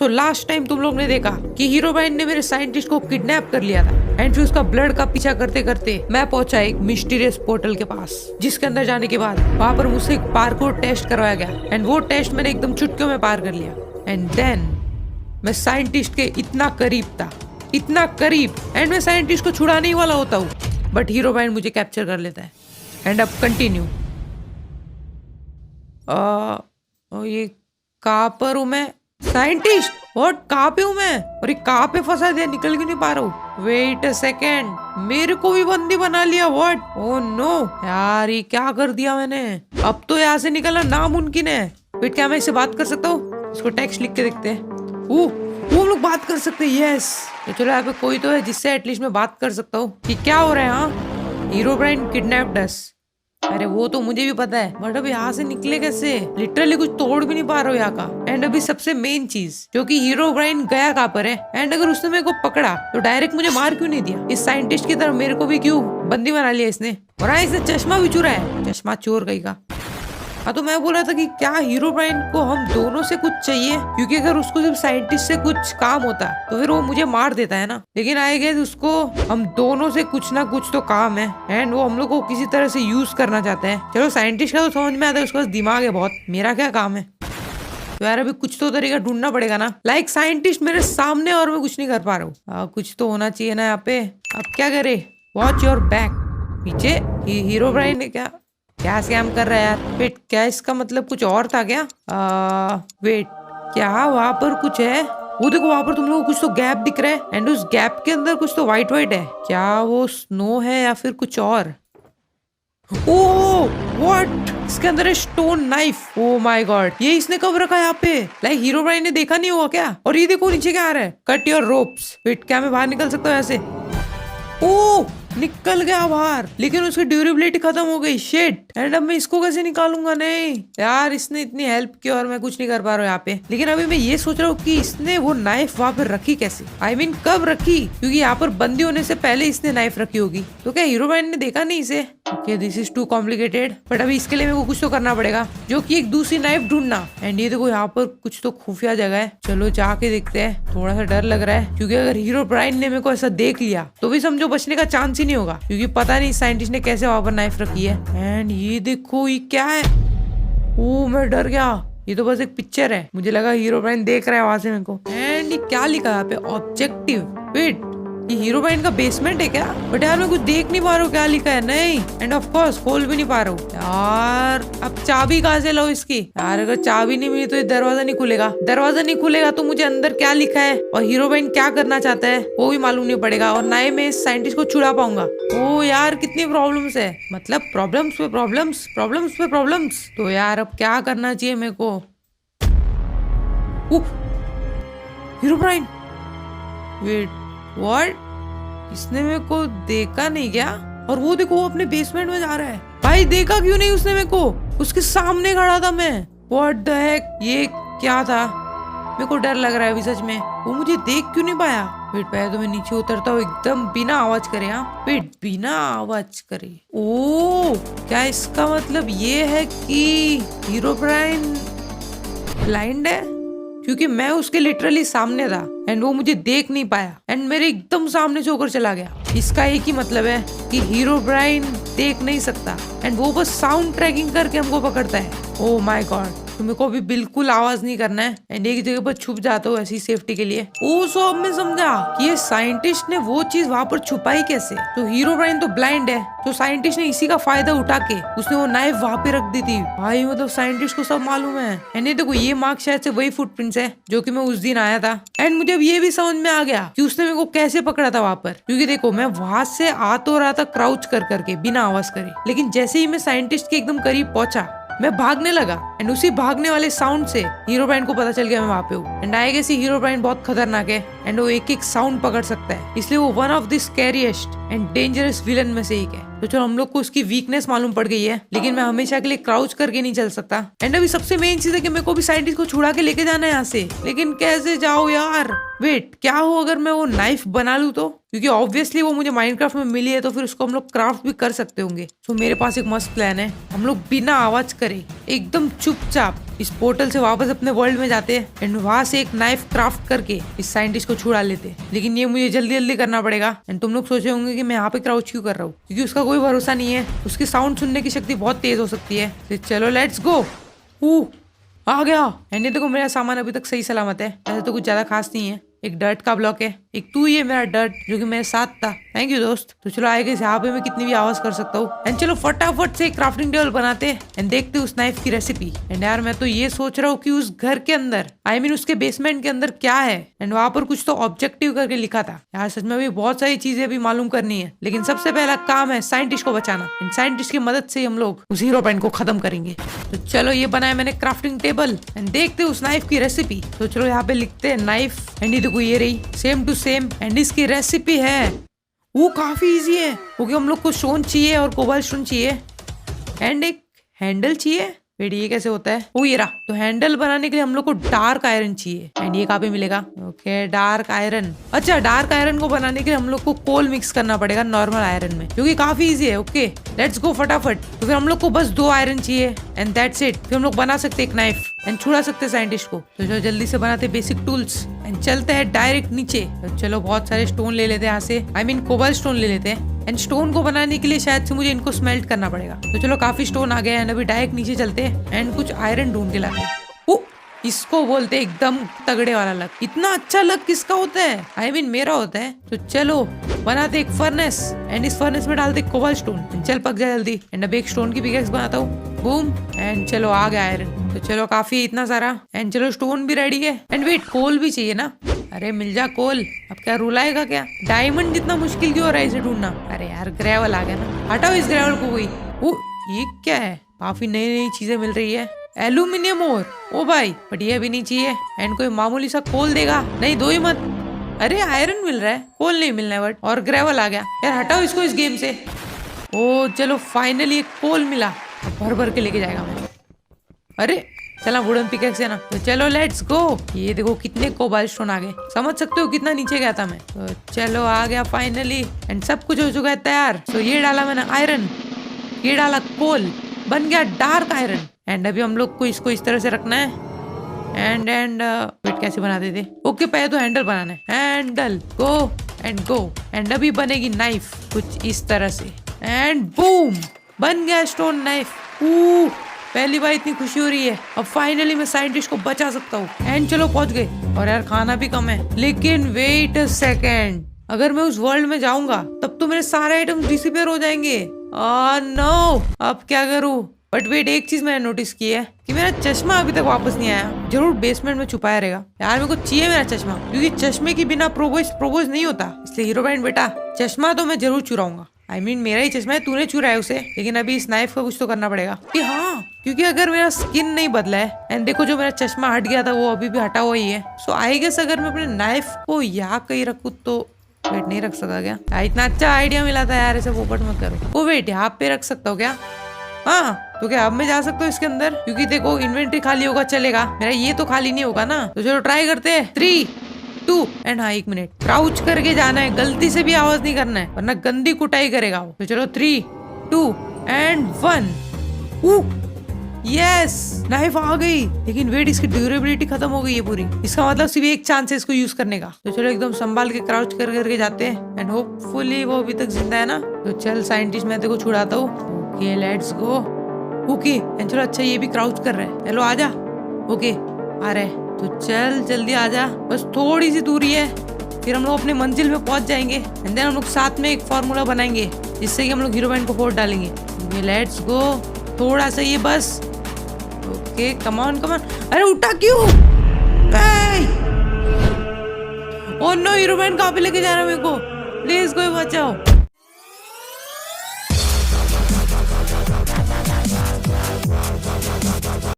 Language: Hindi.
सो लास्ट टाइम तुम लोग ने देखा कि हीरोब्राइन ने मेरे साइंटिस्ट को किडनैप कर लिया था एंड फिर उसका ब्लड का पीछा करते करते मैं पहुंचा एक मिस्टीरियस पोर्टल के पास, जिसके अंदर जाने के बाद वहां पर मुझसे एक पार्कोर टेस्ट करवाया गया एंड वो टेस्ट मैंने एकदम चुटकियों में पार कर लिया। एंड देन मैं साइंटिस्ट के इतना करीब था, इतना करीब, एंड मैं साइंटिस्ट को छुड़ाने ही वाला होता हूँ, बट हीरोब्राइन मुझे कैप्चर कर लेता है। एंड अब कंटिन्यू। ये कहाँ पर हूँ मैं? साइंटिस्ट व्हाट, कहाँ पे हूँ मैं? और ये कहाँ पे फंसा दिया, निकल क्यों नहीं पा रहा हूँ? वेट अ सेकेंड, मेरे को भी बंदी बना लिया। व्हाट, ओह नो यार, ये क्या कर दिया मैंने? अब तो यहाँ से निकलना नामुमकिन है। वेट, क्या मैं इससे बात कर सकता हूँ? इसको टेक्स्ट लिख के देखते हैं। वो हम लोग बात कर सकते हैं। यस, तो चलो यहाँ पे कोई तो है जिससे एटलीस्ट मैं बात कर सकता हूँ कि क्या हो रहा है। हाँ, हीरोब्राइन किडनैप्ड अस। अरे वो तो मुझे भी पता है, बट अब यहाँ से निकले कैसे? लिटरली कुछ तोड़ भी नहीं पा रहा हूँ यहाँ का। एंड अभी सबसे मेन चीज जो कि हीरोब्राइन गया कहाँ पर है, एंड अगर उसने मेरे को पकड़ा तो डायरेक्ट मुझे मार क्यों नहीं दिया? इस साइंटिस्ट की तरह मेरे को भी क्यों बंदी बना लिया इसने? और हाँ, इसने चश्मा भी चुरा है, चश्मा चोर गई का। हाँ, तो मैं बोल रहा था कि क्या हीरोब्राइन को हम दोनों से कुछ चाहिए, क्योंकि अगर उसको सिर्फ साइंटिस्ट से कुछ काम होता तो फिर वो मुझे मार देता है ना। लेकिन आई गेस उसको हम दोनों से कुछ ना कुछ तो काम है एंड वो हम लोग को किसी तरह से यूज करना चाहते हैं। चलो, साइंटिस्ट का तो समझ में आता है, उसके पास दिमाग है बहुत, मेरा क्या काम है? तो यार अभी कुछ तो तरीका ढूंढना पड़ेगा ना। लाइक साइंटिस्ट मेरे सामने और मैं कुछ नहीं कर पा रहा हूँ। कुछ तो होना चाहिए ना यहाँ पे। अब क्या करे? Watch your back. पीछे हीरोब्राइन ने क्या स्कैम कर रहा है यार? वेट, क्या इसका मतलब कुछ और था क्या? वेट, क्या वहां पर कुछ है? वो देखो, वहां पर तुम लोगों को कुछ तो गैप दिख रहा है एंड उस गैप के अंदर कुछ तो व्हाइट व्हाइट है। क्या वो स्नो है या फिर कुछ और? ओह व्हाट, इसके अंदर है stone knife. Oh my God, ये इसने कब रखा है यहाँ पे? लाइक हीरोब्राइन ने देखा नहीं हुआ क्या? और ये देखो नीचे क्या आ रहा है, कट योर रोप्स। वेट, क्या मैं बाहर निकल सकता हूँ ऐसे? ओह, निकल गया बाहर, लेकिन उसकी ड्यूरेबिलिटी खत्म हो गई। शिट, एंड अब मैं इसको कैसे निकालूंगा? नहीं यार, इसने इतनी हेल्प की और मैं कुछ नहीं कर पा रहा हूँ यहाँ पे। लेकिन अभी मैं ये सोच रहा हूँ कि इसने वो नाइफ वहां पर रखी कैसे? I mean, कब रखी? क्योंकि यहाँ पर बंदी होने से पहले इसने नाइफ रखी होगी। तो क्या हीरोब्राइन ने देखा नहीं इसे? Okay, this is too complicated, but अभी इसके लिए मेरे को कुछ तो करना पड़ेगा, जो कि एक दूसरी नाइफ ढूंढना। एंड ये देखो, यहाँ पर कुछ तो खुफिया जगह है। चलो जाके देखते हैं। थोड़ा सा डर लग रहा है, क्योंकि अगर हीरोब्राइन ने मेरे को ऐसा देख लिया तो भी समझो बचने का चांस ही नहीं होगा, क्योंकि पता नहीं साइंटिस्ट ने कैसे वहां पर नाइफ रखी है। एंड ये देखो, ये क्या है? ओ, मैं डर गया। ये तो बस एक पिक्चर है, मुझे लगा हीरोब्राइन देख रहा है वहां से मेरे को। एंड ये क्या लिखा है यहाँ पे? ऑब्जेक्टिव। वेट, ये हीरोब्राइन का बेसमेंट है क्या? बट यार मैं कुछ देख नहीं पा रहा हूँ क्या लिखा है। नहीं, एंड ऑफ कोर्स खोल भी नहीं पा रहा हूँ यार। अब चाबी कहाँ से लाऊं इसकी? यार अगर चाबी नहीं मिली तो ये दरवाजा नहीं खुलेगा। दरवाजा नहीं खुलेगा तो मुझे अंदर क्या लिखा है और हीरोब्राइन क्या करना चाहता है वो भी मालूम नहीं पड़ेगा, और ना ही मैं इस साइंटिस्ट को छुड़ा पाऊंगा। ओ यार, कितनी प्रॉब्लम्स है, मतलब प्रॉब्लम्स पे प्रॉब्लम्स, प्रॉब्लम्स पे प्रॉब्लम्स। तो यार अब क्या करना चाहिए मेरे को? Herobrine, wait, what? इसने मेरे को देखा नहीं क्या? और वो देखो, वो अपने बेसमेंट में जा रहा है। भाई देखा क्यों नहीं उसने मेरे को? उसके सामने खड़ा था मैं। व्हाट द हेक, ये क्या था? मेरे को डर लग रहा है अभी सच में। वो मुझे देख क्यों नहीं पाया? वेट, पहले तो मैं नीचे उतरता हूँ एकदम बिना आवाज करे। हाँ वेट, बिना आवाज करे। ओ, क्या इसका मतलब ये है कि हीरोब्राइन ब्लाइंड है? क्योंकि मैं उसके लिटरली सामने था एंड वो मुझे देख नहीं पाया एंड मेरे एकदम सामने से होकर चला गया। इसका एक ही मतलब है कि हीरोब्राइन देख नहीं सकता एंड वो बस साउंड ट्रैकिंग करके हमको पकड़ता है। ओह माय गॉड, तो मेरे को भी बिल्कुल आवाज नहीं करना है एंड एक जगह पर छुप जाता हूँ ऐसी सेफ्टी के लिए। ओ, सो अब मैं समझा कि ये साइंटिस्ट ने वो चीज वहां पर छुपाई कैसे। तो हीरोब्राइन तो ब्लाइंड है, तो साइंटिस्ट ने इसी का फायदा उठा के उसने वो नाइफ वहां पे रख दी थी। भाई मतलब साइंटिस्ट को सब मालूम है। एंड ये देखो, ये मार्क शायद से वही फुटप्रिंट्स है जो कि मैं उस दिन आया था। एंड मुझे अब ये भी समझ में आ गया कि उसने मेरे को कैसे पकड़ा था वहां पर, क्योंकि देखो मैं वहां से आ तो रहा था क्राउच कर करके बिना आवाज करे, लेकिन जैसे ही मैं साइंटिस्ट के एकदम करीब पहुंचा मैं भागने लगा एंड उसी भागने वाले साउंड से हीरोब्राइन को पता चल गया मैं वहां पे हूँ। एंड आई गेस हीरोब्राइन बहुत खतरनाक है एंड वो एक एक साउंड पकड़ सकता है, इसलिए वो one of the scariest and dangerous villain में से एक है। तो चलो, हम लोग को उसकी वीकनेस मालूम पड़ गई है, लेकिन मैं हमेशा के लिए क्राउच करके नहीं चल सकता। एंड अभी सबसे मेन चीज है कि मेरे को भी साइंटिस्ट को छुड़ा के लेके जाना है यहाँ से, लेकिन कैसे जाओ यार? वेट, क्या हो अगर मैं वो नाइफ बना लूं तो? क्योंकि ऑब्वियसली वो मुझे माइनक्राफ्ट में मिली है, तो फिर उसको हम लोग क्राफ्ट भी कर सकते होंगे। सो मेरे पास एक मस्त प्लान है। हम लोग बिना आवाज करे एकदम चुपचाप इस पोर्टल से वापस अपने वर्ल्ड में जाते हैं एंड वहां से एक नाइफ क्राफ्ट करके इस साइंटिस्ट को छुड़ा लेते हैं। लेकिन ये मुझे जल्दी जल्दी करना पड़ेगा। एंड तुम लोग सोचे होंगे कि मैं यहाँ पे क्राउच क्यों कर रहा हूँ, क्योंकि उसका कोई भरोसा नहीं है। उसकी साउंड सुनने की शक्ति बहुत तेज हो सकती है। तो चलो लेट्स गो। आ गया। एंड ये देखो मेरा सामान अभी तक सही सलामत है। ऐसे तो कुछ ज्यादा खास नहीं है। एक डर्ट का ब्लॉक है, एक तू ही है मेरा डर्ट जो कि मेरे साथ था। थैंक यू दोस्त। तो चलो आएगा यहाँ पे मैं कितनी भी आवाज कर सकता हूँ। एंड चलो फटाफट से क्राफ्टिंग टेबल बनाते हैं एंड देखते उस नाइफ की रेसिपी। एंड यार मैं तो ये सोच रहा हूँ कि उस घर के अंदर उसके बेसमेंट के अंदर क्या है। एंड वहां पर कुछ तो ऑब्जेक्टिव करके लिखा था। यार सच में भी बहुत सारी चीजें अभी मालूम करनी है। लेकिन सबसे पहला काम है साइंटिस्ट को बचाना। एंड साइंटिस्ट की मदद से हम लोग उस हीरो पैंट को खत्म करेंगे। तो चलो ये बनाया मैंने क्राफ्टिंग टेबल एंड देखते उस नाइफ की रेसिपी। तो चलो यहाँ पे लिखते हैं नाइफ। एंड ये देखो ये रही सेम टू सेम। एंड इसकी रेसिपी है वो काफी इजी है, क्योंकि हम लोग को स्टोन चाहिए और कोबाल्ट स्टोन चाहिए एंड एक हैंडल चाहिए। वेट ये कैसे होता है? वो ये रहा। तो हैंडल बनाने के लिए हम लोग को डार्क आयरन चाहिए। एंड ये कहाँ पे मिलेगा? Okay dark iron. अच्छा डार्क आयरन को बनाने के लिए हम लोग को कोल मिक्स करना पड़ेगा नॉर्मल आयरन में, जो कि काफी इजी है। ओके लेट्स गो फटाफट। तो फिर हम लोग को बस 2 आयरन चाहिए एंड दैट्स इट। फिर हम लोग बना सकते एक नाइफ एंड छुड़ा सकते साइंटिस्ट को। तो चलो जल्दी से बनाते बेसिक टूल्स एंड चलते हैं डायरेक्ट नीचे। तो चलो बहुत सारे स्टोन ले लेते हैं यहाँ से। कोबाल्ट स्टोन ले लेते हैं। एंड स्टोन को बनाने के लिए शायद से मुझे इनको स्मेल्ट करना पड़ेगा। तो चलो काफी स्टोन आ गए हैं। अभी डायरेक्ट नीचे चलते हैं एंड कुछ आयरन ढूंढ के लाते हैं। इसको बोलते हैं एकदम तगड़े वाला लक। इतना अच्छा लक किसका होता है? मेरा होता है। तो चलो बनाते एक फर्नेस एंड इस फर्नेस में डालते कोबाल्ट स्टोन। चल पक जाए जल्दी। एंड अब एक स्टोन की पिकेक्स बनाता हूँ। बूम एंड चलो आ गया आयरन। तो चलो काफी इतना सारा। एंड चलो स्टोन भी रेडी है। एंड वेट कोल भी चाहिए ना? अरे मिल जा कोल। अब क्या रूल आएगा क्या? डायमंड जितना मुश्किल क्यों हो रहा है इसे ढूंढना? अरे यार ग्रेवल आ गया ना। हटाओ इस ग्रेवल को कोई। ये क्या है? काफी नई नई चीजें मिल रही है। एल्यूमिनियम ओर। ओ भाई बट ये भी नहीं चाहिए। एंड कोई मामूली सा कोल देगा? नहीं दो ही मत। अरे आयरन मिल रहा है, कोल नहीं मिलना है। बट और ग्रेवल आ गया। यार हटाओ इसको इस गेम से। ओ चलो फाइनली एक कोल मिला। भर भर के लेके जाएगा मैं। अरे चला वुडन पिकेक्स है ना। तो चलो लेट्स गो। ये देखो कितने कोबाल्ट स्टोन आ गए। समझ सकते हो कितना नीचे गया था मैं। तो चलो आ गया फाइनली एंड सब कुछ हो चुका है तैयार। तो ये डाला मैंने आयरन, ये डाला कोल, बन गया डार्क आयरन। एंड अभी हम लोग को इसको इस तरह से रखना है। एंड वेट कैसे बनाते थे? ओके पहले तो हैंडल बनाना है। Handle go and go. And अभी बनेगी नाइफ कुछ इस तरह से। एंड बूम बन गया स्टोन नाइफ। पहली बार इतनी खुशी हो रही है। अब फाइनली मैं साइंटिस्ट को बचा सकता हूँ। एंड चलो पहुंच गए। और यार खाना भी कम है। लेकिन वेट अ सेकेंड, अगर मैं उस वर्ल्ड में जाऊंगा तब तो मेरे सारे आइटम डिसअपीयर हो जाएंगे। नो अब क्या करूँ? बट वेट एक चीज मैंने नोटिस की है कि मेरा चश्मा अभी तक वापस नहीं आया। जरूर बेसमेंट में छुपाया रहेगा। यार मेरे को चाहिए मेरा चश्मा, क्योंकि चश्मे के बिना प्रोपोज नहीं होता। इसलिए हीरो बैंड बेटा चश्मा तो मैं जरूर चुराऊंगा। मेरा ही चश्मा है, तूने चुराया उसे। लेकिन अभी इस नाइफ का कुछ तो करना पड़ेगा कि हाँ, क्योंकि अगर मेरा स्किन नहीं बदला है एंड देखो जो मेरा चश्मा हट गया था वो अभी भी हटा हुआ ही है। सो आई गेस अगर मैं अपने नाइफ को यहाँ कहीं रखूँ तो वेट नहीं रख सकता क्या? इतना अच्छा आइडिया मिला था यार, ऐसे पोपट मत करो। ओ वेट यहाँ पे रख सकता हूँ क्या? हाँ तो क्या अब मैं जा सकता हूँ इसके अंदर? क्योंकि देखो इन्वेंटरी खाली होगा चलेगा, मेरा ये तो खाली नहीं होगा ना। तो चलो ट्राई करते हैं। 3, 2 एंड हाँ 1 मिनट क्राउच करके जाना है। गलती से भी आवाज नहीं करना है वरना गंदी कुटाई करेगा वो। तो चलो 3, 2 एंड 1। यस नाइफ आ गई। लेकिन वेट इसकी ड्यूरेबिलिटी खत्म हो गई है पूरी। इसका मतलब सिर्फ एक चांस है इसको यूज करने का। तो चलो एकदम संभाल के क्राउच कर करके जाते हैं एंड होपफुली वो अभी तक जिंदा है ना। तो चल साइंटिस्ट मैं तेरे को छुड़ाता हूँ। Okay let's go. Okay and चलो अच्छा ये भी क्राउच कर रहा है। हेलो आजा। ओके आ रहे। तो चल जल्दी आजा, बस थोड़ी सी दूरी है फिर हम लोग अपने मंजिल में पहुंच जाएंगे। एंड देन हम लोग साथ में एक फॉर्मूला बनाएंगे जिससे कि हम लोग हीरो बैंड को फोड़ डालेंगे। Let's go. थोड़ा सा ये बस। Okay come on come on. अरे उठा क्यों? ओह नो हीरो बैंड कहाँ पे लेके जा रहा है मेरे को? प्लीज कोई बचाओ।